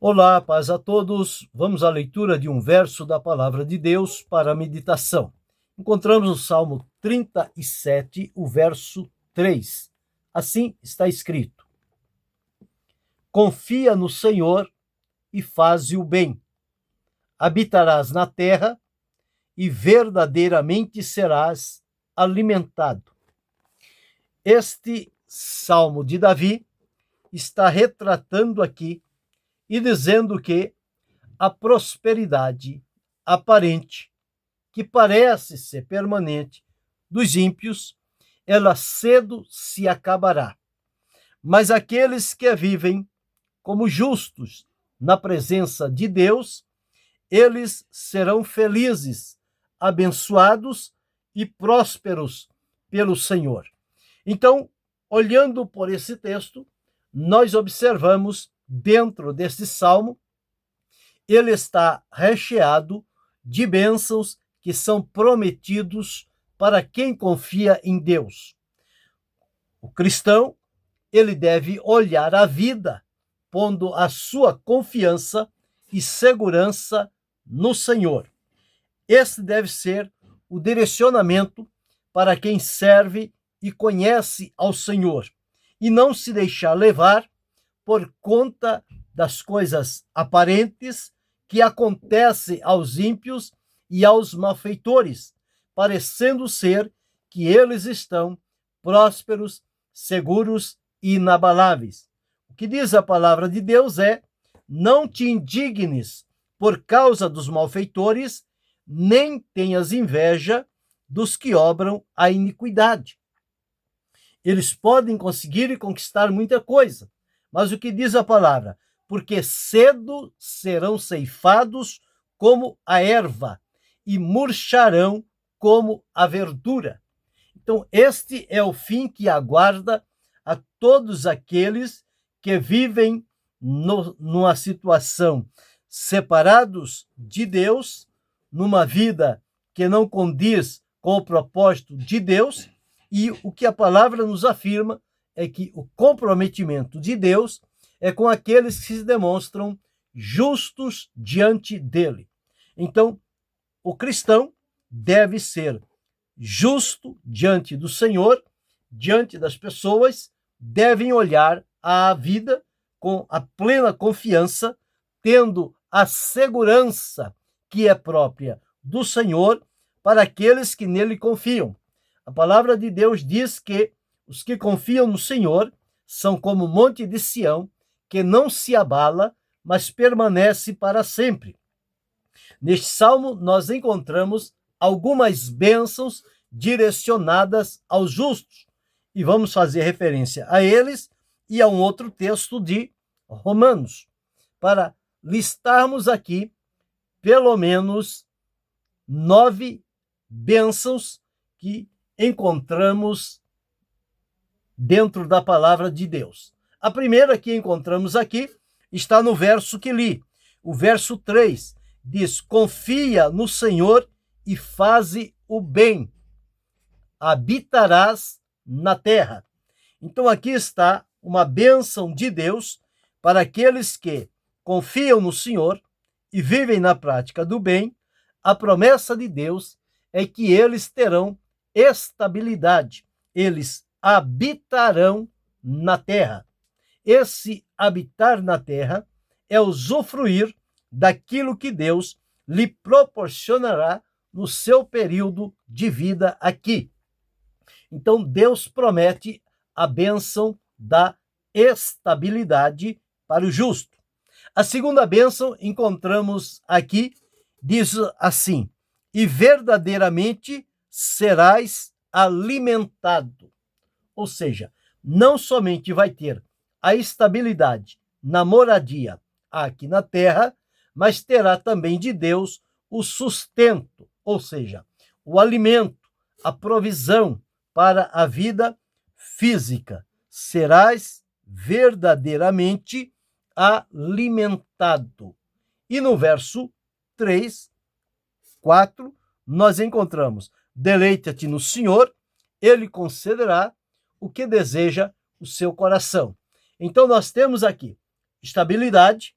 Olá, paz a todos. Vamos à leitura de um verso da palavra de Deus para a meditação. Encontramos no Salmo 37, o verso 3. Assim está escrito: Confia no Senhor e faze o bem. Habitarás na terra e verdadeiramente serás alimentado. Este Salmo de Davi está retratando aqui e dizendo que a prosperidade aparente, que parece ser permanente, dos ímpios, ela cedo se acabará. Mas aqueles que vivem como justos na presença de Deus, eles serão felizes, abençoados e prósperos pelo Senhor. Então, olhando por esse texto, nós observamos dentro deste salmo, ele está recheado de bênçãos que são prometidos para quem confia em Deus. O cristão, ele deve olhar a vida, pondo a sua confiança e segurança no Senhor. Esse deve ser o direcionamento para quem serve e conhece ao Senhor, e não se deixar levar por conta das coisas aparentes que acontecem aos ímpios e aos malfeitores, parecendo ser que eles estão prósperos, seguros e inabaláveis. O que diz a palavra de Deus é: não te indignes por causa dos malfeitores, nem tenhas inveja dos que obram a iniquidade. Eles podem conseguir e conquistar muita coisa, mas o que diz a palavra? Porque cedo serão ceifados como a erva e murcharão como a verdura. Então, este é o fim que aguarda a todos aqueles que vivem numa situação separados de Deus, numa vida que não condiz com o propósito de Deus, e o que a palavra nos afirma é que o comprometimento de Deus é com aqueles que se demonstram justos diante dele. Então, o cristão deve ser justo diante do Senhor, diante das pessoas, devem olhar a vida com a plena confiança, tendo a segurança que é própria do Senhor para aqueles que nele confiam. A palavra de Deus diz que os que confiam no Senhor são como o monte de Sião, que não se abala, mas permanece para sempre. Neste salmo, nós encontramos algumas bênçãos direcionadas aos justos, e vamos fazer referência a eles e a um outro texto de Romanos, para listarmos aqui pelo menos 9 bênçãos que encontramos dentro da palavra de Deus. A primeira que encontramos aqui está no verso que li. O verso 3 diz: confia no Senhor e faze o bem, habitarás na terra. Então aqui está uma bênção de Deus para aqueles que confiam no Senhor e vivem na prática do bem. A promessa de Deus é que eles terão estabilidade, eles habitarão na terra. Esse habitar na terra é usufruir daquilo que Deus lhe proporcionará no seu período de vida aqui. Então, Deus promete a bênção da estabilidade para o justo. A segunda bênção encontramos aqui, diz assim: e verdadeiramente serás alimentado. Ou seja, não somente vai ter a estabilidade na moradia aqui na terra, mas terá também de Deus o sustento, ou seja, o alimento, a provisão para a vida física. Serás verdadeiramente alimentado. E no verso 3, 4, nós encontramos: deleita-te no Senhor, ele concederá o que deseja o seu coração. Então nós temos aqui estabilidade,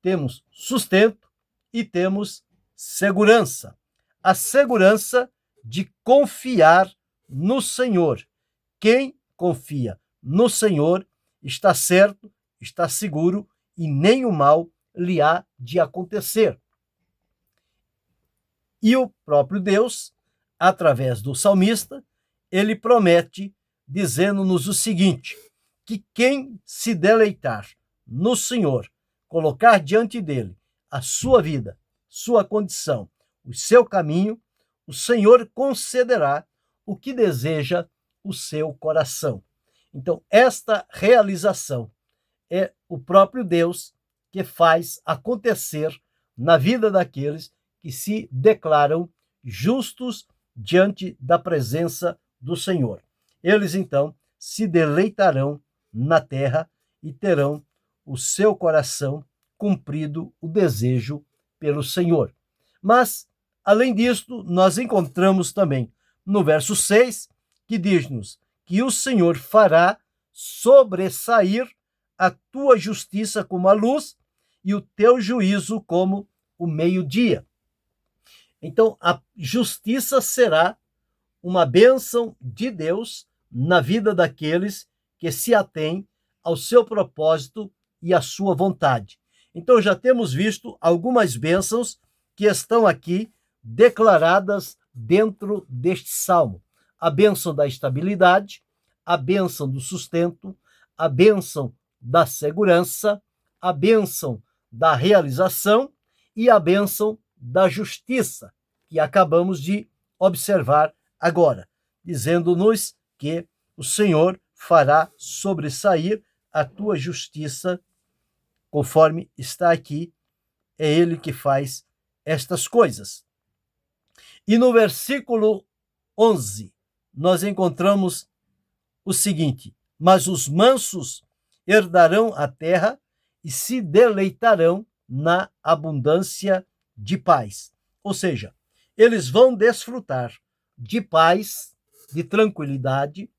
temos sustento e temos segurança. A segurança de confiar no Senhor. Quem confia no Senhor está certo, está seguro e nem o mal lhe há de acontecer. E o próprio Deus, através do salmista, ele promete, dizendo-nos o seguinte, que quem se deleitar no Senhor, colocar diante dele a sua vida, sua condição, o seu caminho, o Senhor concederá o que deseja o seu coração. Então, esta realização é o próprio Deus que faz acontecer na vida daqueles que se declaram justos diante da presença do Senhor. Eles, então, se deleitarão na terra e terão o seu coração cumprido o desejo pelo Senhor. Mas, além disto, nós encontramos também no verso 6, que diz-nos que o Senhor fará sobressair a tua justiça como a luz e o teu juízo como o meio-dia. Então, a justiça será uma bênção de Deus na vida daqueles que se atêm ao seu propósito e à sua vontade. Então, já temos visto algumas bênçãos que estão aqui declaradas dentro deste salmo. A bênção da estabilidade, a bênção do sustento, a bênção da segurança, a bênção da realização e a bênção da justiça, que acabamos de observar agora, dizendo-nos que o Senhor fará sobressair a tua justiça, conforme está aqui, é Ele que faz estas coisas. E no versículo 11, nós encontramos o seguinte: mas os mansos herdarão a terra e se deleitarão na abundância de paz. Ou seja, eles vão desfrutar de paz, de tranquilidade,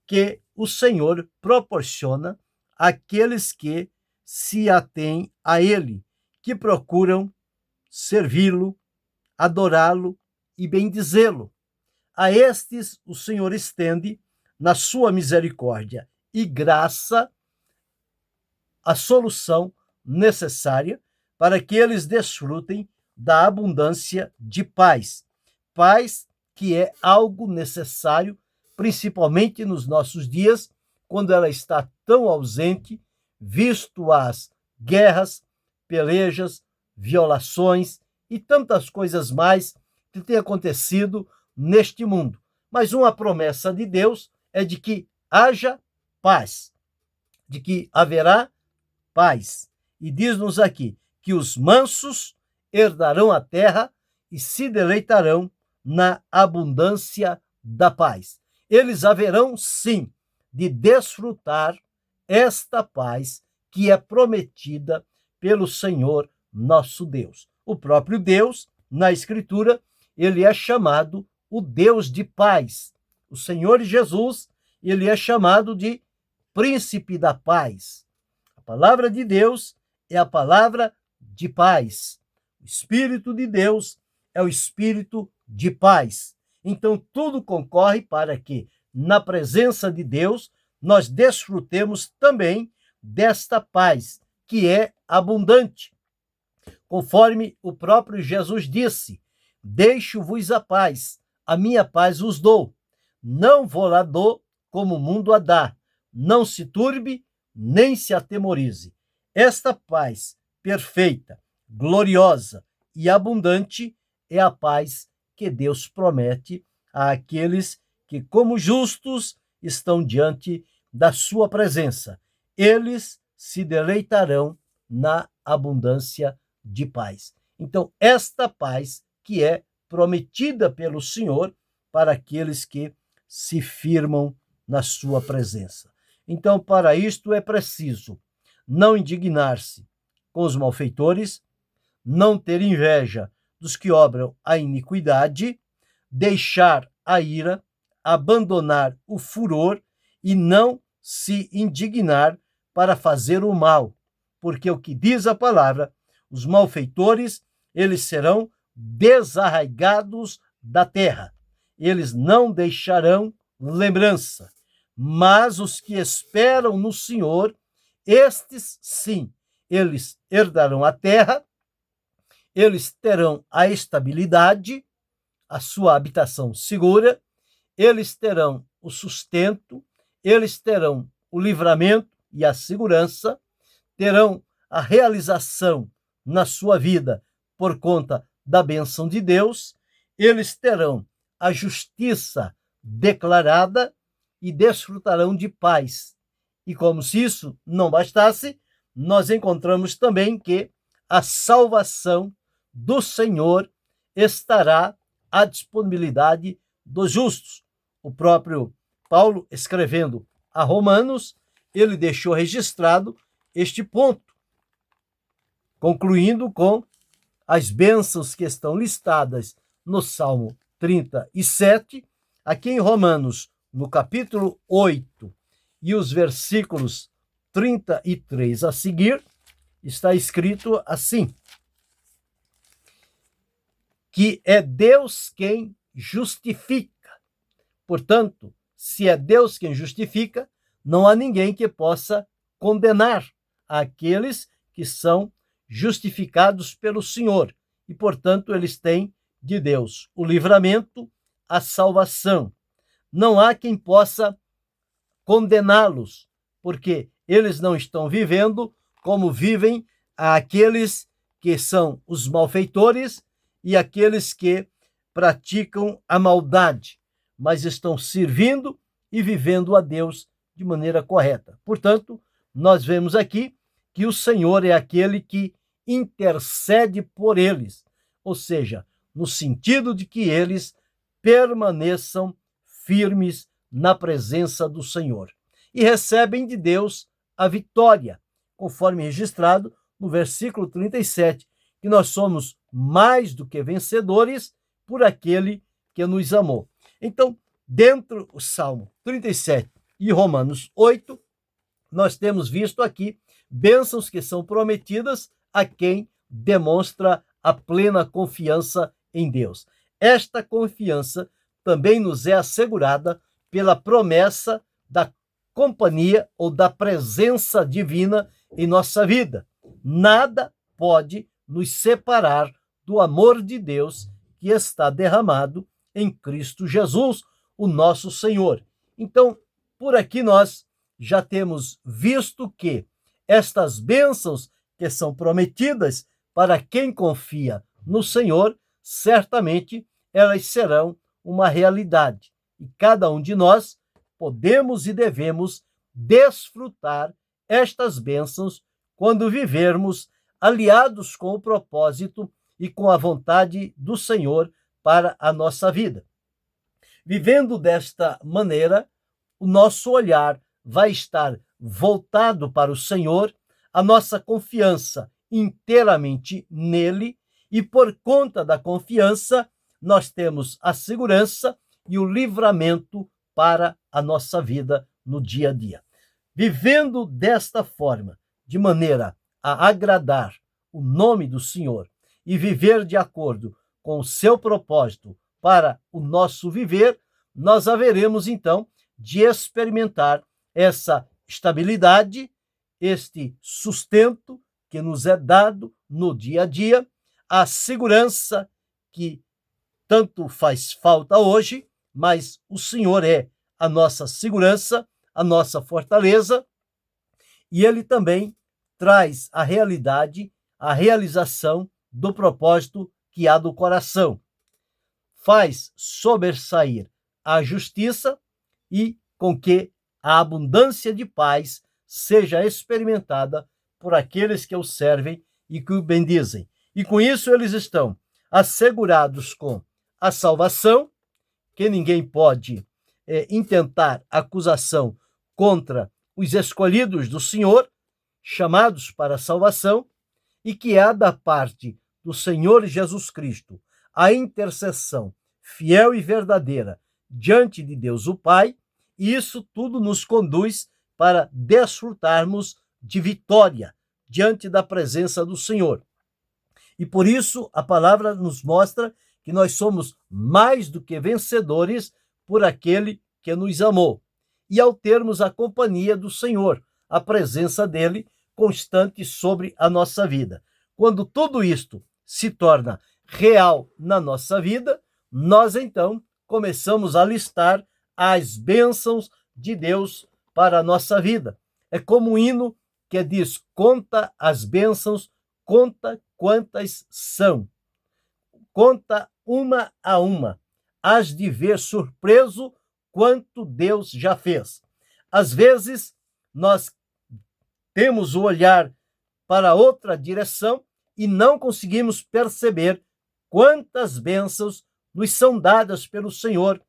que o Senhor proporciona àqueles que se atêm a Ele, que procuram servi-lo, adorá-lo e bendizê-lo. A estes o Senhor estende, na sua misericórdia e graça, a solução necessária para que eles desfrutem da abundância de paz. Paz que é algo necessário, principalmente nos nossos dias, quando ela está tão ausente, visto as guerras, pelejas, violações e tantas coisas mais que têm acontecido neste mundo. Mas uma promessa de Deus é de que haja paz, de que haverá paz. E diz-nos aqui que os mansos herdarão a terra e se deleitarão na abundância da paz. Eles haverão, sim, de desfrutar esta paz que é prometida pelo Senhor nosso Deus. O próprio Deus, na Escritura, ele é chamado o Deus de paz. O Senhor Jesus, ele é chamado de Príncipe da Paz. A palavra de Deus é a palavra de paz. O Espírito de Deus é o Espírito de paz. Então, tudo concorre para que, na presença de Deus, nós desfrutemos também desta paz, que é abundante. Conforme o próprio Jesus disse: deixo-vos a minha paz vos dou. Não vou lá dou como o mundo a dá. Não se turbe, nem se atemorize. Esta paz perfeita, gloriosa e abundante é a paz que Deus promete àqueles que, como justos, estão diante da sua presença. Eles se deleitarão na abundância de paz. Então, esta paz que é prometida pelo Senhor para aqueles que se firmam na sua presença. Então, para isto é preciso não indignar-se com os malfeitores, não ter inveja dos que obram a iniquidade, deixar a ira, abandonar o furor e não se indignar para fazer o mal, porque o que diz a palavra os malfeitores, eles serão desarraigados da terra. Eles não deixarão lembrança. Mas os que esperam no Senhor, estes sim, eles herdarão a terra, eles terão a estabilidade, a sua habitação segura, eles terão o sustento, eles terão o livramento e a segurança, terão a realização na sua vida por conta da bênção de Deus, eles terão a justiça declarada e desfrutarão de paz. E como se isso não bastasse, nós encontramos também que a salvação do Senhor estará à disponibilidade dos justos. O próprio Paulo, escrevendo a Romanos, ele deixou registrado este ponto, concluindo com as bênçãos que estão listadas no Salmo 37, aqui em Romanos, no capítulo 8, e os versículos 33 a seguir, está escrito assim: que é Deus quem justifica. Portanto, se é Deus quem justifica, não há ninguém que possa condenar aqueles que são justificados pelo Senhor. E, portanto, eles têm de Deus o livramento, a salvação. Não há quem possa condená-los, porque eles não estão vivendo como vivem aqueles que são os malfeitores e aqueles que praticam a maldade, mas estão servindo e vivendo a Deus de maneira correta. Portanto, nós vemos aqui que o Senhor é aquele que intercede por eles, ou seja, no sentido de que eles permaneçam firmes na presença do Senhor e recebem de Deus a vitória, conforme registrado no versículo 37, que nós somos mais do que vencedores por aquele que nos amou. Então, dentro do Salmo 37 e Romanos 8, nós temos visto aqui bênçãos que são prometidas a quem demonstra a plena confiança em Deus. Esta confiança também nos é assegurada pela promessa da companhia ou da presença divina em nossa vida. Nada pode nos separar do amor de Deus que está derramado em Cristo Jesus, o nosso Senhor. Então, por aqui nós já temos visto que estas bênçãos que são prometidas para quem confia no Senhor, certamente elas serão uma realidade. E cada um de nós podemos e devemos desfrutar estas bênçãos quando vivermos aliados com o propósito e com a vontade do Senhor para a nossa vida. Vivendo desta maneira, o nosso olhar vai estar voltado para o Senhor, a nossa confiança inteiramente nele, e por conta da confiança, nós temos a segurança e o livramento para a nossa vida no dia a dia. Vivendo desta forma, de maneira a agradar o nome do Senhor e viver de acordo com o seu propósito para o nosso viver, nós haveremos então de experimentar essa estabilidade, este sustento que nos é dado no dia a dia, a segurança que tanto faz falta hoje, mas o Senhor é a nossa segurança, a nossa fortaleza, e ele também traz a realidade, a realização do propósito que há do coração. Faz sobressair a justiça e com que a abundância de paz seja experimentada por aqueles que o servem e que o bendizem. E com isso eles estão assegurados com a salvação, que ninguém pode intentar acusação contra os escolhidos do Senhor, chamados para a salvação, e que há da parte do Senhor Jesus Cristo a intercessão fiel e verdadeira diante de Deus o Pai, e isso tudo nos conduz para desfrutarmos de vitória diante da presença do Senhor. E por isso a palavra nos mostra que nós somos mais do que vencedores por aquele que nos amou. E ao termos a companhia do Senhor, a presença dele constante sobre a nossa vida. Quando tudo isto se torna real na nossa vida, nós então começamos a listar as bênçãos de Deus para a nossa vida. É como um hino que diz: conta as bênçãos, conta quantas são. Conta uma a uma. Hás de ver surpreso quanto Deus já fez. Às vezes, nós temos o olhar para outra direção e não conseguimos perceber quantas bênçãos nos são dadas pelo Senhor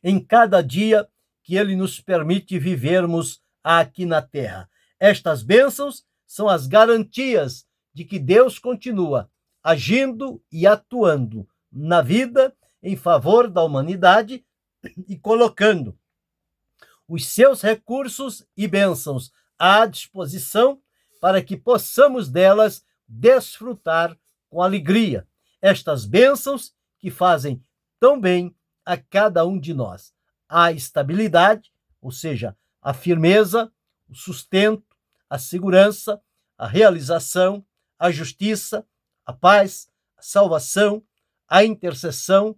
em cada dia que Ele nos permite vivermos aqui na terra. Estas bênçãos são as garantias de que Deus continua agindo e atuando na vida em favor da humanidade e colocando os seus recursos e bênçãos à disposição para que possamos delas desfrutar com alegria. Estas bênçãos que fazem tão bem a cada um de nós. A estabilidade, ou seja, a firmeza, o sustento, a segurança, a realização, a justiça, a paz, a salvação, a intercessão,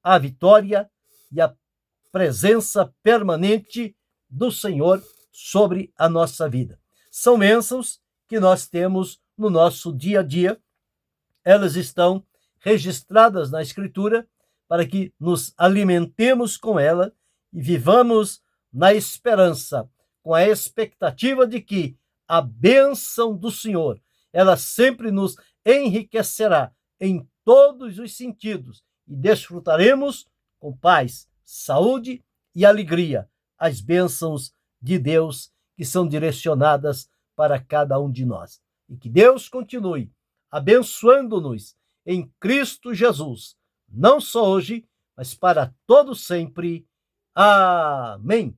a vitória e a presença permanente do Senhor sobre a nossa vida. São bênçãos que nós temos no nosso dia a dia. Elas estão registradas na Escritura para que nos alimentemos com ela e vivamos na esperança, com a expectativa de que a bênção do Senhor, ela sempre nos enriquecerá em todos os sentidos e desfrutaremos com paz, saúde e alegria as bênçãos de Deus que são direcionadas para cada um de nós. E que Deus continue abençoando-nos em Cristo Jesus, não só hoje, mas para todo sempre. Amém.